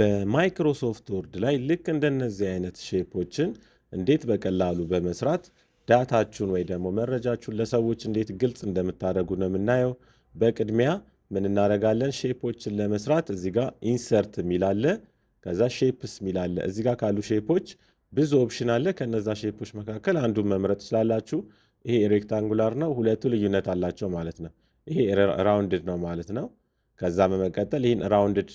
በማይክሮሶፍት ወርድ ላይ ልክ እንደነዚህ አይነት ሼፖችን እንዴት በቀላሉ በመስራት ዳታችሁን ወይ ደግሞ መረጃችሁን ለሰዎች እንዴት ግልጽ እንደምታደርጉ ነው የምናየው። በቅድሚያ ምን እናደርጋለን? ሼፖችን ለመስራት እዚህ ጋር ኢንሰርት የሚል አለ። ከዛ ሼፕስ የሚል አለ። እዚህ ጋር ካሉ ሼፖች ብዙ ኦፕሽን አለ። ከነዛ ሼፖች መካከል አንዱን መምረጥ ትችላላችሁ። ይሄ ሬክታንጉላር ነው፣ ሁለቱ ልዩነት አላቸው ማለት ነው። ይሄ ራውንድድ ነው ማለት ነው። ከዛ በመቀጠል ይህን ራውንድድ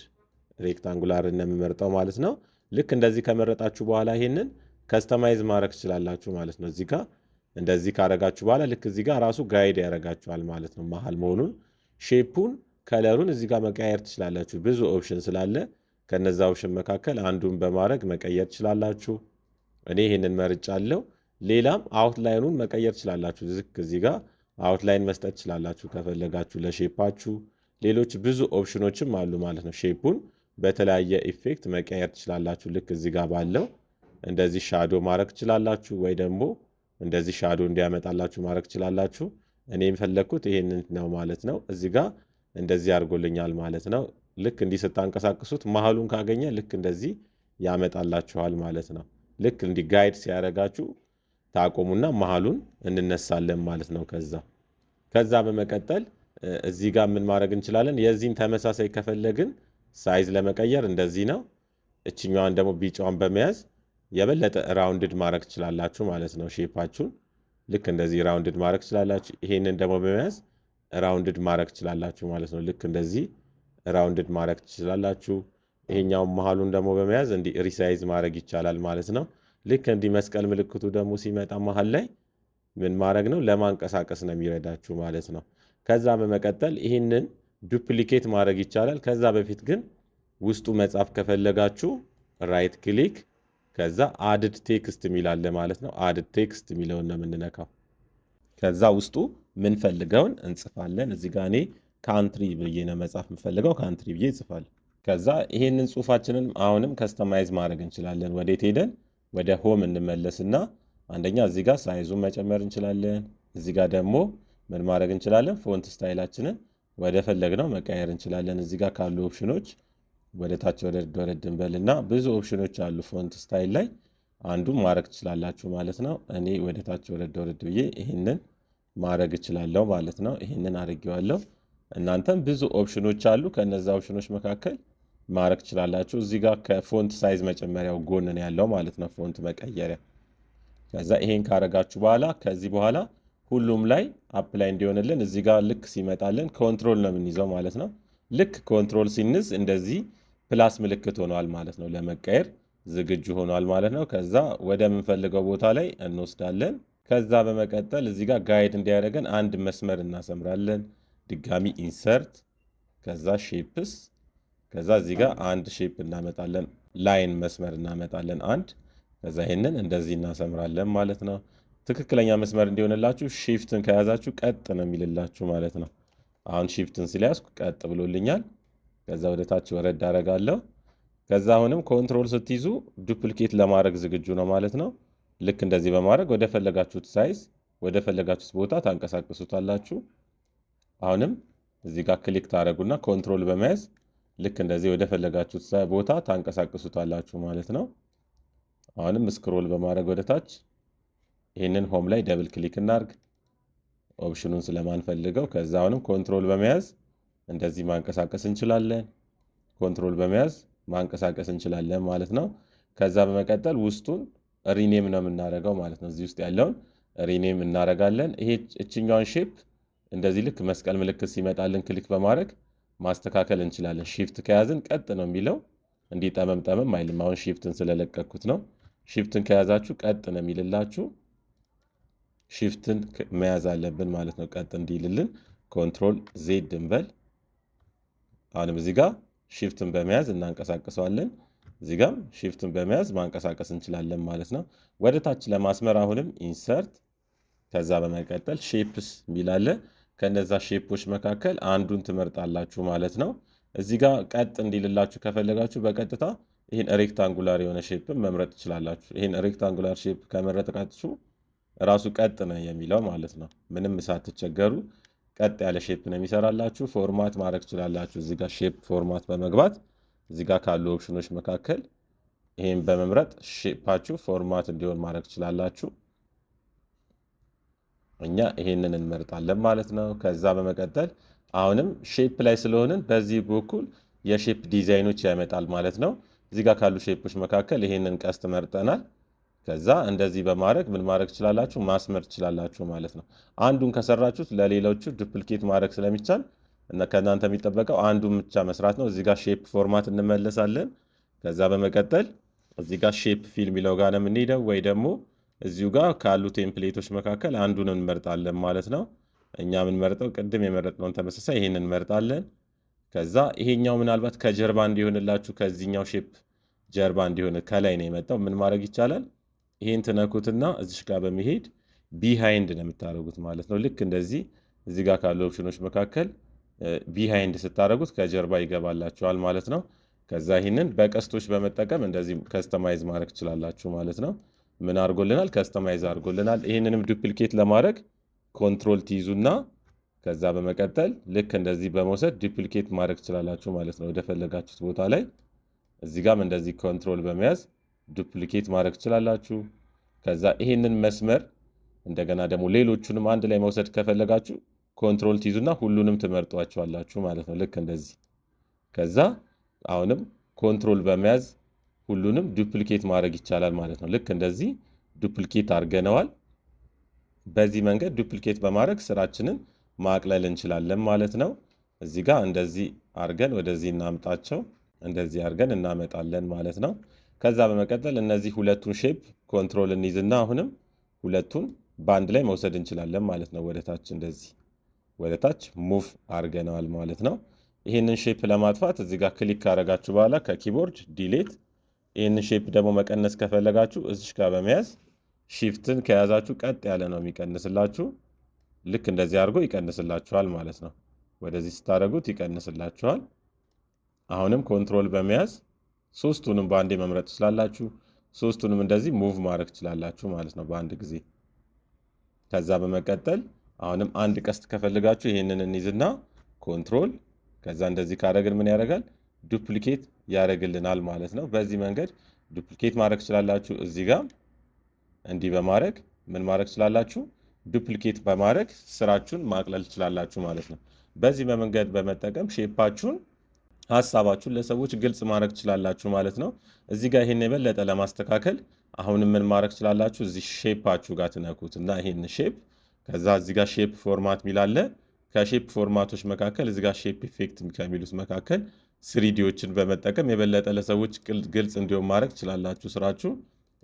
ሬክታንጉላር እንደምመርጠው ማለት ነው። ልክ እንደዚህ ከመረጣችሁ በኋላ ይሄንን ከስተማይዝ ማድረግ ትችላላችሁ ማለት ነው። እዚህ ጋር እንደዚህ ካረጋችሁ በኋላ ልክ እዚህ ጋር ራሱ ጋይድ ያደርጋችኋል ማለት ነው። መሀል መሆኑን ሼፑን፣ ከለሩን እዚህ ጋር መቀየር ትችላላችሁ። ብዙ ኦፕሽን ስላለ ከነዛ ኦፕሽን መካከል አንዱን በማድረግ መቀየር ትችላላችሁ። እኔ ይሄንን መርጫለሁ። ሌላም አውትላይኑን መቀየር ትችላላችሁ። ዝቅ እዚህ ጋር አውትላይን መስጠት ትችላላችሁ ከፈለጋችሁ ለሼፓችሁ። ሌሎች ብዙ ኦፕሽኖችም አሉ ማለት ነው። ሼፑን በተለያየ ኢፌክት መቀየር ትችላላችሁ። ልክ እዚህ ጋር ባለው እንደዚህ ሻዶ ማድረግ ትችላላችሁ፣ ወይ ደግሞ እንደዚህ ሻዶ እንዲያመጣላችሁ ማድረግ ትችላላችሁ። እኔ የፈለግኩት ይሄንን ነው ማለት ነው። እዚህ ጋር እንደዚህ አድርጎልኛል ማለት ነው። ልክ እንዲህ ስታንቀሳቅሱት መሀሉን ካገኘ ልክ እንደዚህ ያመጣላችኋል ማለት ነው። ልክ እንዲህ ጋይድ ሲያደርጋችሁ ታቆሙና መሀሉን እንነሳለን ማለት ነው። ከዛ በመቀጠል እዚህ ጋር ምን ማድረግ እንችላለን? የዚህን ተመሳሳይ ከፈለግን ሳይዝ ለመቀየር እንደዚህ ነው። እችኛዋን ደግሞ ቢጫዋን በመያዝ የበለጠ ራውንድድ ማድረግ ትችላላችሁ ማለት ነው። ሼፓችሁን ልክ እንደዚህ ራውንድድ ማድረግ ትችላላችሁ። ይሄንን ደግሞ በመያዝ ራውንድድ ማድረግ ትችላላችሁ ማለት ነው። ልክ እንደዚህ ራውንድድ ማድረግ ትችላላችሁ። ይሄኛውን መሀሉን ደግሞ በመያዝ እንዲህ ሪሳይዝ ማድረግ ይቻላል ማለት ነው። ልክ እንዲህ መስቀል ምልክቱ ደግሞ ሲመጣ መሀል ላይ ምን ማድረግ ነው? ለማንቀሳቀስ ነው የሚረዳችሁ ማለት ነው። ከዛ በመቀጠል ይህንን ዱፕሊኬት ማድረግ ይቻላል። ከዛ በፊት ግን ውስጡ መጻፍ ከፈለጋችሁ ራይት ክሊክ ከዛ አድድ ቴክስት የሚላለ ማለት ነው። አድድ ቴክስት የሚለውን ነው የምንነካው። ከዛ ውስጡ ምንፈልገውን እንጽፋለን። እዚህ ጋር እኔ ካንትሪ ብዬ ነው መጻፍ የምፈልገው። ካንትሪ ብዬ ይጽፋል። ከዛ ይሄንን ጽሁፋችንን አሁንም ከስተማይዝ ማድረግ እንችላለን። ወዴት ሄደን ወደ ሆም እንመለስና አንደኛ እዚህ ጋር ሳይዙን መጨመር እንችላለን። እዚህ ጋር ደግሞ ምን ማድረግ እንችላለን? ፎንት ስታይላችንን ወደ ፈለግነው መቀየር እንችላለን። እዚህ ጋር ካሉ ኦፕሽኖች ወደ ታች ወረድ እንበልና ብዙ ኦፕሽኖች አሉ ፎንት ስታይል ላይ። አንዱን ማድረግ ትችላላችሁ ማለት ነው። እኔ ወደ ታች ወረድ ብዬ ይህንን ማድረግ እችላለሁ ማለት ነው። ይህንን አድርጌዋለሁ። እናንተም ብዙ ኦፕሽኖች አሉ። ከነዛ ኦፕሽኖች መካከል ማድረግ ትችላላችሁ። እዚህ ጋር ከፎንት ሳይዝ መጨመሪያው ጎን ነው ያለው ማለት ነው፣ ፎንት መቀየሪያ። ከዛ ይሄን ካረጋችሁ በኋላ ከዚህ በኋላ ሁሉም ላይ አፕላይ እንዲሆንልን እዚህ ጋር ልክ ሲመጣልን ኮንትሮል ነው የምንይዘው ማለት ነው። ልክ ኮንትሮል ሲንዝ እንደዚህ ፕላስ ምልክት ሆኗል ማለት ነው። ለመቀየር ዝግጁ ሆኗል ማለት ነው። ከዛ ወደ ምንፈልገው ቦታ ላይ እንወስዳለን። ከዛ በመቀጠል እዚህ ጋር ጋይድ እንዲያደርገን አንድ መስመር እናሰምራለን። ድጋሚ ኢንሰርት፣ ከዛ ሼፕስ፣ ከዛ እዚህ ጋር አንድ ሼፕ እናመጣለን። ላይን መስመር እናመጣለን አንድ። ከዛ ይሄንን እንደዚህ እናሰምራለን ማለት ነው። ትክክለኛ መስመር እንዲሆንላችሁ ሺፍትን ከያዛችሁ ቀጥ ነው የሚልላችሁ ማለት ነው። አሁን ሺፍትን ስለያዝኩ ቀጥ ብሎልኛል። ከዛ ወደ ታች ወረድ አደርጋለሁ። ከዛ አሁንም ኮንትሮል ስትይዙ ዱፕሊኬት ለማድረግ ዝግጁ ነው ማለት ነው። ልክ እንደዚህ በማድረግ ወደ ፈለጋችሁት ሳይዝ ወደ ፈለጋችሁት ቦታ ታንቀሳቅሱታላችሁ። አሁንም እዚህ ጋር ክሊክ ታደርጉና ኮንትሮል በመያዝ ልክ እንደዚህ ወደ ፈለጋችሁት ቦታ ታንቀሳቅሱታላችሁ ማለት ነው። አሁንም ስክሮል በማድረግ ወደ ታች ይህንን ሆም ላይ ደብል ክሊክ እናርግ፣ ኦፕሽኑን ስለማንፈልገው። ከዛ አሁንም ኮንትሮል በመያዝ እንደዚህ ማንቀሳቀስ እንችላለን። ኮንትሮል በመያዝ ማንቀሳቀስ እንችላለን ማለት ነው። ከዛ በመቀጠል ውስጡን ሪኔም ነው የምናደርገው ማለት ነው። እዚህ ውስጥ ያለውን ሪኔም እናደርጋለን። ይሄ እችኛውን ሼፕ እንደዚህ ልክ መስቀል ምልክት ሲመጣልን ክሊክ በማድረግ ማስተካከል እንችላለን። ሺፍት ከያዝን ቀጥ ነው የሚለው፣ እንዲህ ጠመም አይልም። አሁን ሺፍትን ስለለቀኩት ነው። ሺፍትን ከያዛችሁ ቀጥ ነው የሚልላችሁ። ሺፍትን መያዝ አለብን ማለት ነው፣ ቀጥ እንዲልልን። ኮንትሮል ዜድ እንበል። አሁንም እዚህ ጋር ሺፍትን በመያዝ እናንቀሳቅሰዋለን። እዚህ ጋርም ሺፍትን በመያዝ ማንቀሳቀስ እንችላለን ማለት ነው። ወደ ታች ለማስመር አሁንም ኢንሰርት፣ ከዛ በመቀጠል ሼፕስ የሚላለ ከነዛ ሼፖች መካከል አንዱን ትመርጣላችሁ ማለት ነው። እዚህ ጋር ቀጥ እንዲልላችሁ ከፈለጋችሁ በቀጥታ ይህን ሬክታንጉላር የሆነ ሼፕን መምረጥ ትችላላችሁ። ይህን ሬክታንጉላር ሼፕ ከመረጣችሁ ራሱ ቀጥ ነው የሚለው ማለት ነው። ምንም ሳትቸገሩ ቀጥ ያለ ሼፕ ነው የሚሰራላችሁ። ፎርማት ማድረግ ትችላላችሁ። እዚህ ጋር ሼፕ ፎርማት በመግባት እዚህ ጋር ካሉ ኦፕሽኖች መካከል ይሄን በመምረጥ ሼፓችሁ ፎርማት እንዲሆን ማድረግ ትችላላችሁ። እኛ ይሄንን እንመርጣለን ማለት ነው። ከዛ በመቀጠል አሁንም ሼፕ ላይ ስለሆንን በዚህ በኩል የሼፕ ዲዛይኖች ያመጣል ማለት ነው። እዚህ ጋር ካሉ ሼፖች መካከል ይሄንን ቀስት መርጠናል። ከዛ እንደዚህ በማድረግ ምን ማድረግ ትችላላችሁ? ማስመር ትችላላችሁ ማለት ነው። አንዱን ከሰራችሁት ለሌሎቹ ዱፕሊኬት ማድረግ ስለሚቻል እና ከእናንተ የሚጠበቀው አንዱን ብቻ መስራት ነው። እዚህ ጋር ሼፕ ፎርማት እንመለሳለን። ከዛ በመቀጠል እዚህ ጋር ሼፕ ፊል የሚለው ጋር ነው የምንሄደው፣ ወይ ደግሞ እዚሁ ጋር ካሉ ቴምፕሌቶች መካከል አንዱን እንመርጣለን ማለት ነው። እኛ የምንመርጠው ቅድም የመረጥነውን ተመሳሳይ ይሄንን እንመርጣለን። ከዛ ይሄኛው ምናልባት ከጀርባ እንዲሆንላችሁ ከዚህኛው ሼፕ ጀርባ እንዲሆን ከላይ ነው የመጣው ምን ማድረግ ይቻላል? ይሄን ትነኩትና እዚሽ ጋር በመሄድ ቢሃይንድ ነው የምታደርጉት ማለት ነው። ልክ እንደዚህ እዚህ ጋር ካሉ ኦፕሽኖች መካከል ቢሃይንድ ስታደርጉት ከጀርባ ይገባላችኋል ማለት ነው። ከዛ ይህንን በቀስቶች በመጠቀም እንደዚህ ከስተማይዝ ማድረግ ትችላላችሁ ማለት ነው። ምን አድርጎልናል? ከስተማይዝ አድርጎልናል። ይህንንም ዱፕሊኬት ለማድረግ ኮንትሮል ትይዙና ከዛ በመቀጠል ልክ እንደዚህ በመውሰድ ዱፕሊኬት ማድረግ ትችላላችሁ ማለት ነው። ወደፈለጋችሁት ቦታ ላይ እዚህ ጋርም እንደዚህ ኮንትሮል በመያዝ ዱፕሊኬት ማድረግ ትችላላችሁ። ከዛ ይሄንን መስመር እንደገና ደግሞ ሌሎቹንም አንድ ላይ መውሰድ ከፈለጋችሁ ኮንትሮል ትይዙና ሁሉንም ትመርጧቸዋላችሁ ማለት ነው። ልክ እንደዚህ ከዛ አሁንም ኮንትሮል በመያዝ ሁሉንም ዱፕሊኬት ማድረግ ይቻላል ማለት ነው። ልክ እንደዚህ ዱፕሊኬት አድርገነዋል። በዚህ መንገድ ዱፕሊኬት በማድረግ ስራችንን ማቅለል እንችላለን ማለት ነው። እዚህ ጋር እንደዚህ አድርገን ወደዚህ እናምጣቸው፣ እንደዚህ አድርገን እናመጣለን ማለት ነው። ከዛ በመቀጠል እነዚህ ሁለቱን ሼፕ ኮንትሮል እንይዝና አሁንም ሁለቱን በአንድ ላይ መውሰድ እንችላለን ማለት ነው። ወደታች እንደዚህ ወደታች ሙቭ አድርገነዋል ማለት ነው። ይህንን ሼፕ ለማጥፋት እዚህ ጋር ክሊክ ካደረጋችሁ በኋላ ከኪቦርድ ዲሌት። ይህንን ሼፕ ደግሞ መቀነስ ከፈለጋችሁ እዚሽ ጋር በመያዝ ሺፍትን ከያዛችሁ ቀጥ ያለ ነው የሚቀንስላችሁ። ልክ እንደዚህ አድርጎ ይቀንስላችኋል ማለት ነው። ወደዚህ ስታደርጉት ይቀንስላችኋል። አሁንም ኮንትሮል በመያዝ ሶስቱንም በአንዴ መምረጥ ትችላላችሁ። ሶስቱንም እንደዚህ ሙቭ ማድረግ ትችላላችሁ ማለት ነው በአንድ ጊዜ። ከዛ በመቀጠል አሁንም አንድ ቀስት ከፈልጋችሁ ይህንን እንይዝና ኮንትሮል ከዛ እንደዚህ ካደረግን ምን ያደርጋል? ዱፕሊኬት ያደርግልናል ማለት ነው። በዚህ መንገድ ዱፕሊኬት ማድረግ ትችላላችሁ። እዚህ ጋር እንዲህ በማድረግ ምን ማድረግ ትችላላችሁ? ዱፕሊኬት በማድረግ ስራችሁን ማቅለል ትችላላችሁ ማለት ነው። በዚህ በመንገድ በመጠቀም ሼፓችሁን ሀሳባችሁን ለሰዎች ግልጽ ማድረግ ትችላላችሁ ማለት ነው። እዚህ ጋር ይሄን የበለጠ ለማስተካከል አሁንም ምን ማድረግ ትችላላችሁ? እዚህ ሼፓችሁ ጋር ትነኩት እና ይሄን ሼፕ ከዛ እዚህ ጋር ሼፕ ፎርማት ሚላለ ከሼፕ ፎርማቶች መካከል እዚህ ጋር ሼፕ ኢፌክት ከሚሉት መካከል ስሪዲዎችን በመጠቀም የበለጠ ለሰዎች ግልጽ እንዲሆን ማድረግ ትችላላችሁ ስራችሁ።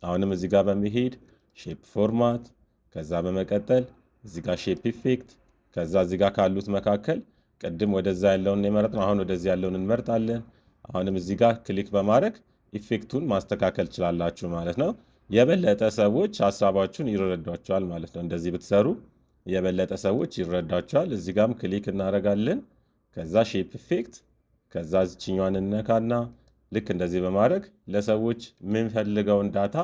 አሁንም እዚህ ጋር በመሄድ ሼፕ ፎርማት ከዛ በመቀጠል እዚህ ጋር ሼፕ ኢፌክት ከዛ እዚህ ጋር ካሉት መካከል ቅድም ወደዛ ያለውን የመረጥነው አሁን ወደዚህ ያለውን እንመርጣለን። አሁንም እዚህ ጋር ክሊክ በማድረግ ኢፌክቱን ማስተካከል ትችላላችሁ ማለት ነው። የበለጠ ሰዎች ሀሳባችሁን ይረዷቸዋል ማለት ነው። እንደዚህ ብትሰሩ የበለጠ ሰዎች ይረዳቸዋል። እዚህ ጋርም ክሊክ እናደርጋለን። ከዛ ሼፕ ኢፌክት ከዛ እዚችኛዋን እነካና ልክ እንደዚህ በማድረግ ለሰዎች የምንፈልገውን ዳታ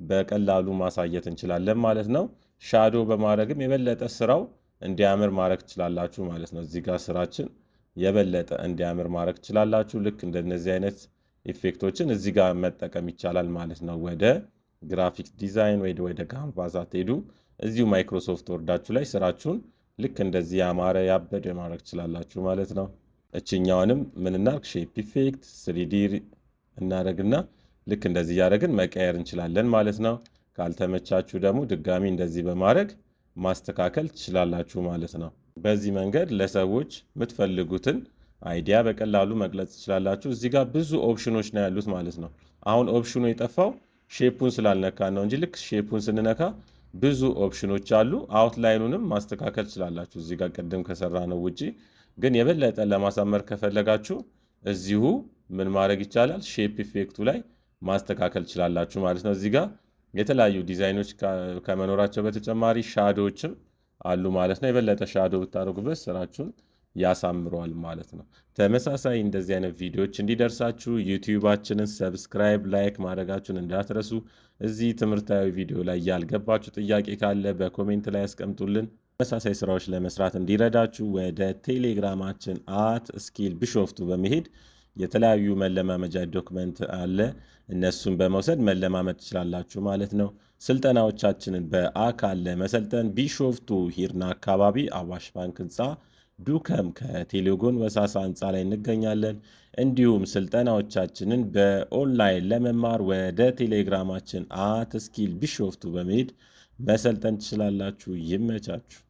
በቀላሉ ማሳየት እንችላለን ማለት ነው። ሻዶ በማድረግም የበለጠ ስራው እንዲያምር ማድረግ ትችላላችሁ ማለት ነው። እዚህ ጋር ስራችን የበለጠ እንዲያምር ማድረግ ትችላላችሁ። ልክ እንደነዚህ አይነት ኢፌክቶችን እዚህ ጋር መጠቀም ይቻላል ማለት ነው። ወደ ግራፊክ ዲዛይን ወደ ካንቫስ አትሄዱ። እዚሁ ማይክሮሶፍት ወርዳችሁ ላይ ስራችሁን ልክ እንደዚህ ያማረ ያበደ ማድረግ ትችላላችሁ ማለት ነው። እችኛዋንም ምን እናድርግ? ሼፕ ኢፌክት 3D እናደርግና ልክ እንደዚህ እያደረግን መቀየር እንችላለን ማለት ነው። ካልተመቻችሁ ደግሞ ድጋሚ እንደዚህ በማድረግ ማስተካከል ትችላላችሁ ማለት ነው። በዚህ መንገድ ለሰዎች የምትፈልጉትን አይዲያ በቀላሉ መግለጽ ትችላላችሁ። እዚህ ጋር ብዙ ኦፕሽኖች ነው ያሉት ማለት ነው። አሁን ኦፕሽኑ የጠፋው ሼፑን ስላልነካን ነው እንጂ ልክ ሼፑን ስንነካ ብዙ ኦፕሽኖች አሉ። አውትላይኑንም ማስተካከል ትችላላችሁ እዚህ ጋር ቅድም ከሰራ ነው ውጪ። ግን የበለጠ ለማሳመር ከፈለጋችሁ እዚሁ ምን ማድረግ ይቻላል? ሼፕ ኢፌክቱ ላይ ማስተካከል ትችላላችሁ ማለት ነው። እዚህ ጋር የተለያዩ ዲዛይኖች ከመኖራቸው በተጨማሪ ሻዶዎችም አሉ ማለት ነው። የበለጠ ሻዶ ብታደርጉበት ስራችሁን ያሳምረዋል ማለት ነው። ተመሳሳይ እንደዚህ አይነት ቪዲዮዎች እንዲደርሳችሁ ዩቲዩባችንን ሰብስክራይብ፣ ላይክ ማድረጋችሁን እንዳትረሱ። እዚህ ትምህርታዊ ቪዲዮ ላይ ያልገባችሁ ጥያቄ ካለ በኮሜንት ላይ ያስቀምጡልን። ተመሳሳይ ስራዎች ለመስራት እንዲረዳችሁ ወደ ቴሌግራማችን @skillbishoftu በመሄድ የተለያዩ መለማመጃ ዶክመንት አለ። እነሱን በመውሰድ መለማመድ ትችላላችሁ ማለት ነው። ስልጠናዎቻችንን በአካል ለመሰልጠን ቢሾፍቱ ሂርና አካባቢ አዋሽ ባንክ ህንፃ ዱከም ከቴሌጎን ወሳሳ ህንፃ ላይ እንገኛለን። እንዲሁም ስልጠናዎቻችንን በኦንላይን ለመማር ወደ ቴሌግራማችን @ስኪል ቢሾፍቱ በመሄድ መሰልጠን ትችላላችሁ። ይመቻችሁ።